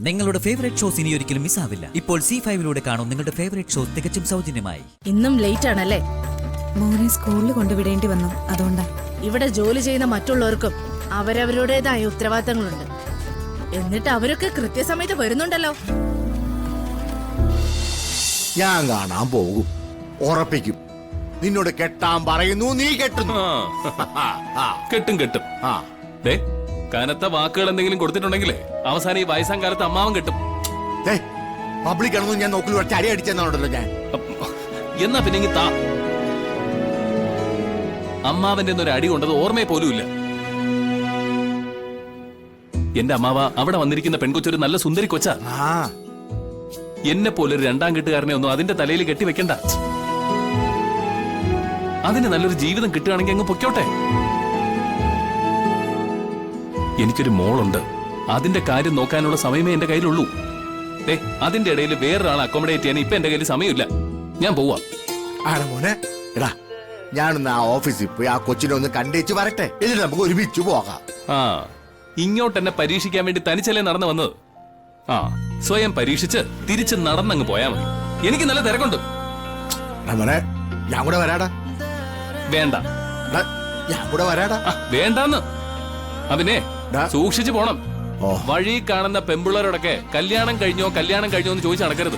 നിങ്ങളുടെ favourite shows ഇനി ഒരിക്കലും മിസ്സാവില്ല. ഇപ്പോൾ C5 കാണും നിങ്ങളുടെ ഫേവറേറ്റ് ഷോസ് തികച്ചും സൗജന്യമായി. ഇന്നും ലേറ്റ് ആണല്ലേ? മോനെ സ്കൂളിൽ കൊണ്ടുവിടേണ്ടി വന്നു, അതുകൊണ്ടാ. ഇവിടെ ജോലി ചെയ്യുന്ന മറ്റുള്ളവർക്കും അവരവരുടേതായ ഉത്തരവാദിത്തങ്ങളുണ്ട്. എന്നിട്ട് അവരൊക്കെ കൃത്യസമയത്ത് വരുന്നുണ്ടല്ലോ. ഞാൻ കാണാൻ പോകും, ഉറപ്പിക്കും. നിന്നോട് കെട്ടാൻ പറയുന്നു, നീ കെട്ടുന്നു. കെട്ടും ദേ, കനത്ത വാക്കുകൾ എന്തെങ്കിലും കൊടുത്തിട്ടുണ്ടെങ്കിലേ അവസാനം ഈ വയസ്സാം കാലത്ത് അമ്മാവൻ കെട്ടും. പബ്ലിക് ആണെന്ന് ഞാൻ നോക്കി ചരി അടിച്ചെന്നാണല്ലോ ഞാൻ. എന്നാ പിന്നെ ഇങ്ങ് താ. അമ്മാവന്റെ ഒരു അടി കൊണ്ടത് ഓർമ്മയെ പോലും ഇല്ല. എന്റെ അമ്മാവ അവിടെ വന്നിരിക്കുന്ന പെൺകൊച്ചൊരു നല്ല സുന്ദരി കൊച്ചാ. എന്നെ പോലൊരു രണ്ടാം കെട്ടുകാരനെ ഒന്നും അതിന്റെ തലയിൽ കെട്ടിവെക്കണ്ട. അതിന് നല്ലൊരു ജീവിതം കിട്ടുകയാണെങ്കിൽ അങ്ങ് പൊക്കോട്ടെ. എനിക്കൊരു മോളുണ്ട്, അതിന്റെ കാര്യം നോക്കാനുള്ള സമയമേ എന്റെ കയ്യിലുള്ളൂ. അതിന്റെ ഇടയിൽ വേറൊരാളെ അക്കോമഡേറ്റ് ചെയ്യാൻ ഇപ്പൊ എന്റെ കയ്യിൽ സമയമില്ല. ഞാൻ പോവാ. മോനെ, എടാ ഞാനൊന്ന് ആ ഓഫീസിൽ പോയി ആ കൊച്ചിനെ ഒന്ന് കണ്ടേച്ച് വരട്ടെ, എന്നിട്ട് നമുക്ക് ഒരുമിച്ച് പോകാം. ഇങ്ങോട്ട് എന്നെ പരീക്ഷിക്കാൻ വേണ്ടി തനിച്ചല്ലേ നടന്നു വന്നത്? സ്വയം പരീക്ഷിച്ച് തിരിച്ച് നടന്നങ്ങ് പോയാ മതി. എനിക്ക് നല്ല തിരക്കുണ്ട്. മോനെ, ഞാൻ കൂടെ വരാടാ. വേണ്ട. ഞാൻ കൂടെ വരാടാ. വേണ്ടാന്ന്. അതിനെ സൂക്ഷിച്ചു പോണം. വഴി കാണുന്ന പെമ്പിള്ളേരോടൊക്കെ കല്യാണം കഴിഞ്ഞോ എന്ന് ചോദിച്ചു നടക്കരുത്.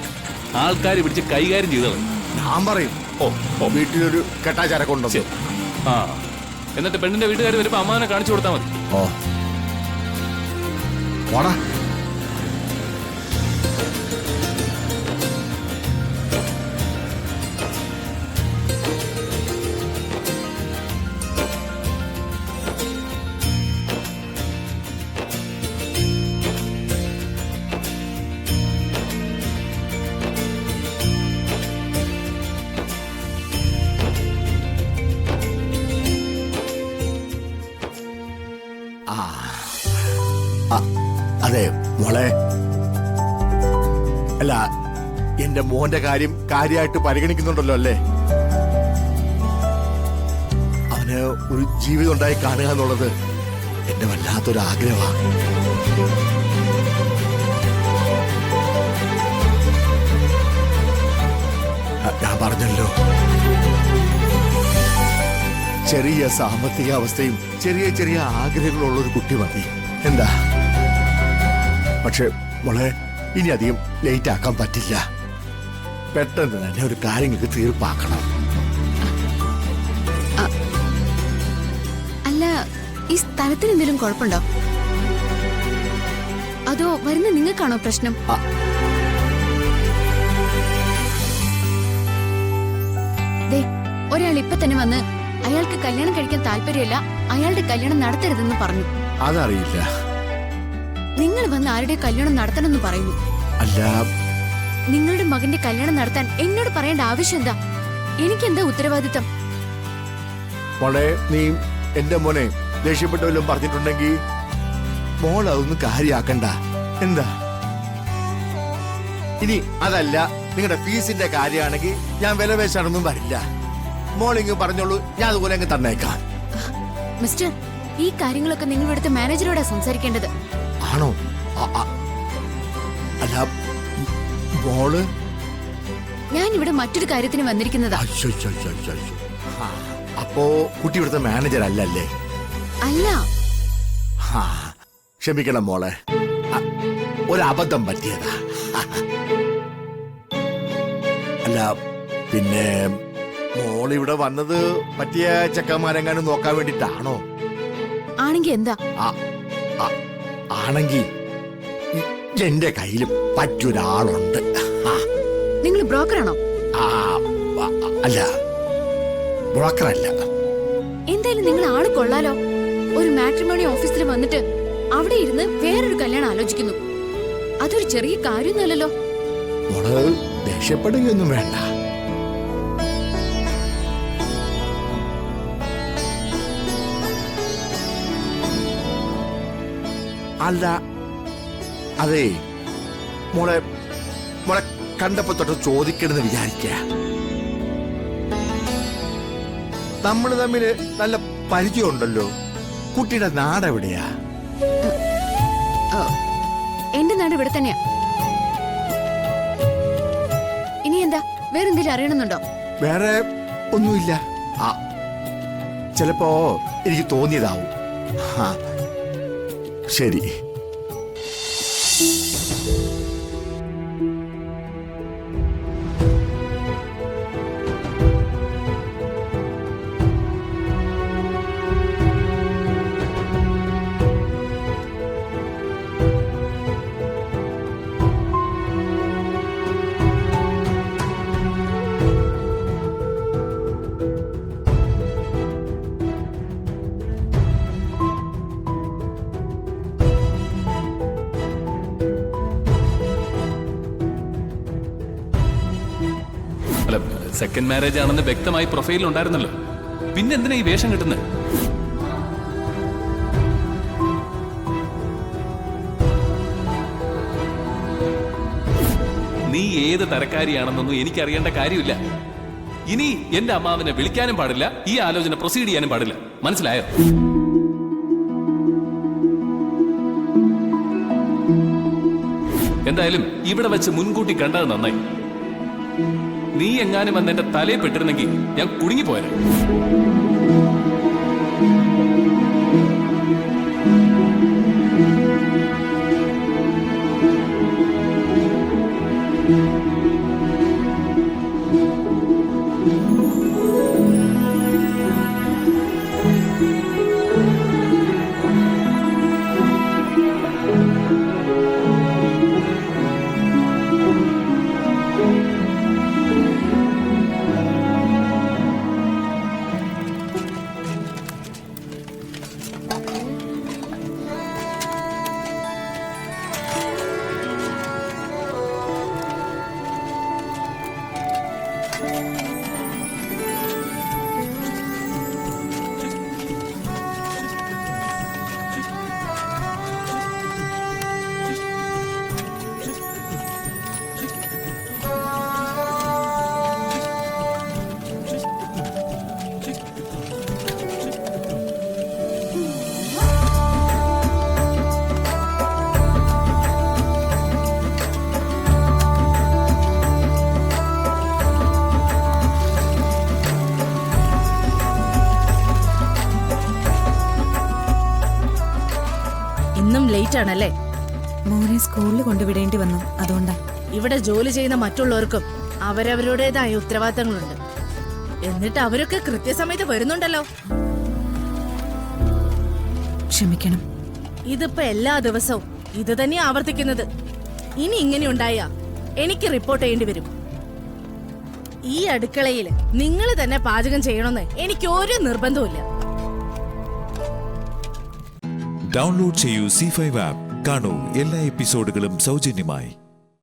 ആൾക്കാർ പിടിച്ച് കൈകാര്യം ചെയ്തത്. ഞാൻ പറയും, വീട്ടിലൊരു കെട്ടാചാരക്കുണ്ടോ. എന്നിട്ട് പെണ്ണിന്റെ വീട്ടുകാർ വരുമ്പോ അമ്മാനെ കാണിച്ചു കൊടുത്താൽ മതി. പോടാ. അതെ മോളെ, അല്ല എന്റെ മോന്റെ കാര്യം കാര്യമായിട്ട് പരിഗണിക്കുന്നുണ്ടല്ലോ അല്ലേ? അവന് ഒരു ജീവിതം ഉണ്ടായി കാണുക എന്നുള്ളത് എന്റെ വല്ലാത്തൊരു ആഗ്രഹമാണ്. ഞാൻ പറഞ്ഞല്ലോ, ചെറിയ സാമ്പത്തിക അവസ്ഥയും ചെറിയ ചെറിയ ആഗ്രഹങ്ങളുള്ള ഒരു കുട്ടി മതി. എന്താ? പക്ഷെ മോളെ, ഇനി അധികം ലേറ്റ് ആക്കാൻ പറ്റില്ല. പെട്ടെന്ന് തന്നെ ഒരു കാര്യങ്ങൾക്ക് തീർപ്പാക്കണം. അല്ല, ഈ സ്ഥലത്തിന് എന്തെങ്കിലും കുഴപ്പമുണ്ടോ? അതോ വരുന്ന നിങ്ങൾക്കാണോ പ്രശ്നം? ഒരാൾ ഇപ്പൊ തന്നെ വന്ന് അയാൾക്ക് കല്യാണം കഴിക്കാൻ താല്പര്യമില്ല, അയാളുടെ കല്യാണം നടത്തരുതെന്ന് പറഞ്ഞു. അതറിയില്ല. നിങ്ങൾ വന്ന് ആരുടെ കല്യാണം നടത്തണമെന്ന് പറയുന്നു. അല്ല, നിങ്ങളുടെ മകന്റെ കല്യാണം നടത്താൻ എന്നോട് പറയേണ്ട ആവശ്യം എന്താ? എനിക്കെന്താ ഉത്തരവാദിത്തം? മോളെ, നീ എന്റെ മോനെ ദേഷ്യപ്പെട്ടവരും പറഞ്ഞിട്ടുണ്ടെങ്കിൽ മോൾ അതൊന്നും കാര്യാക്കണ്ട. എന്താ? ഇനി അതല്ല, നിങ്ങളുടെ ഫീസിന്റെ കാര്യമാണെങ്കിൽ ഞാൻ വില പേശാനൊന്നും വരില്ല. മോളിങ്ങ് പറഞ്ഞോളൂ, ഞാൻ അതുപോലെ അങ്ങ് തന്നേക്കാം. മിസ്റ്റർ, ഈ കാര്യങ്ങളൊക്കെ നിങ്ങൾ ഇവിടുത്തെ മാനേജറോടാ സംസാരിക്കേണ്ടത്. ആണോ? അല്ല മോള്, ഞാൻ ഇവിടെ മറ്റൊരു കാര്യത്തിന് വന്നിരിക്കുന്നതാ. അപ്പോ കുട്ടി ഇവിടുത്തെ മാനേജർ അല്ലല്ലേ? അല്ല. ക്ഷമിക്കണം മോളെ, ഒരബദ്ധം പറ്റിയതാ. അല്ല പിന്നെ മോളിവിടെ വന്നത് പറ്റിയ ചെക്കന്മാരെങ്ങാനും നോക്കാൻ വേണ്ടിട്ടാണോ? ആണെങ്കി എന്താ? ആണെങ്കി എന്റെ കയ്യിൽ പറ്റൊരാളുണ്ട്. നിങ്ങൾ ബ്രോക്കറാണോ? അല്ല, ബ്രോക്കറല്ല. എന്തായാലും നിങ്ങൾ ആള് കൊള്ളാലോ. ഒരു മാട്രിമോണി ഓഫീസിൽ വന്നിട്ട് അവിടെ ഇരുന്ന് വേറൊരു കല്യാണം ആലോചിക്കുന്നു. അതൊരു ചെറിയ കാര്യമൊന്നുമല്ലല്ലോ. മോള് ദേഷ്യപ്പെടുകയൊന്നും വേണ്ട. അല്ല, അതെ മോളെ, മോളെ കണ്ടപ്പോ തൊട്ട് ചോദിക്കണമെന്ന് വിചാരിക്ക. നമ്മൾ തമ്മിൽ നല്ല പരിചയമുണ്ടല്ലോ. കുട്ടിയുടെ നാടെവിടെയാ? എന്റെ നാട് ഇവിടെ തന്നെയാ. ഇനി എന്താ വേറെന്തെങ്കിലും അറിയണമെന്നുണ്ടോ? വേറെ ഒന്നുമില്ല. ചിലപ്പോ എനിക്ക് തോന്നിയതാവും. ശരി. അല്ല, സെക്കൻഡ് മാരേജ് ആണെന്ന് വ്യക്തമായി പ്രൊഫൈലിൽ ഉണ്ടായിരുന്നല്ലോ. പിന്നെ എന്തിനാ ഈ വേഷം കിട്ടുന്നത്? നീ ഏത് തരക്കാരിയാണെന്നൊന്നും എനിക്കറിയേണ്ട കാര്യമില്ല. ഇനി എന്റെ അമ്മാവിനെ വിളിക്കാനും പാടില്ല, ഈ ആലോചന പ്രൊസീഡ് ചെയ്യാനും പാടില്ല. മനസ്സിലായോ? എന്തായാലും ഇവിടെ വെച്ച് മുൻകൂട്ടി കണ്ടത് നന്നായി. നീ എങ്ങാനും വന്ന് എന്റെ തലയെ പെട്ടിരുന്നെങ്കിൽ ഞാൻ കുടുങ്ങിപ്പോയത്. ഇന്നും ലേറ്റ് ആണല്ലേ? മോനെ സ്കൂളിൽ കൊണ്ടുവിടേണ്ടി വന്നു, അതുകൊണ്ടാ. ഇവിടെ ജോലി ചെയ്യുന്ന മറ്റുള്ളവർക്കും അവരവരുടേതായ ഉത്തരവാദിത്തങ്ങളുണ്ട്. എന്നിട്ട് അവരൊക്കെ കൃത്യസമയത്ത് വരുന്നുണ്ടല്ലോ. ക്ഷമിക്കണം. ഇതിപ്പോ എല്ലാ ദിവസവും ഇത് തന്നെയാ ആവർത്തിക്കുന്നത്. ഇനി ഇങ്ങനെ ഉണ്ടായാ എനിക്ക് റിപ്പോർട്ട് ചെയ്യേണ്ടി വരും. ഈ അടുക്കളയിൽ നിങ്ങൾ തന്നെ പാചകം ചെയ്യണമെന്ന് എനിക്ക് ഒരു നിർബന്ധവുമില്ല. ഡൗൺലോഡ് ചെയ്യൂ C5 ആപ്പ്. കാണൂ എല്ലാ എപ്പിസോഡുകളും സൗജന്യമായി.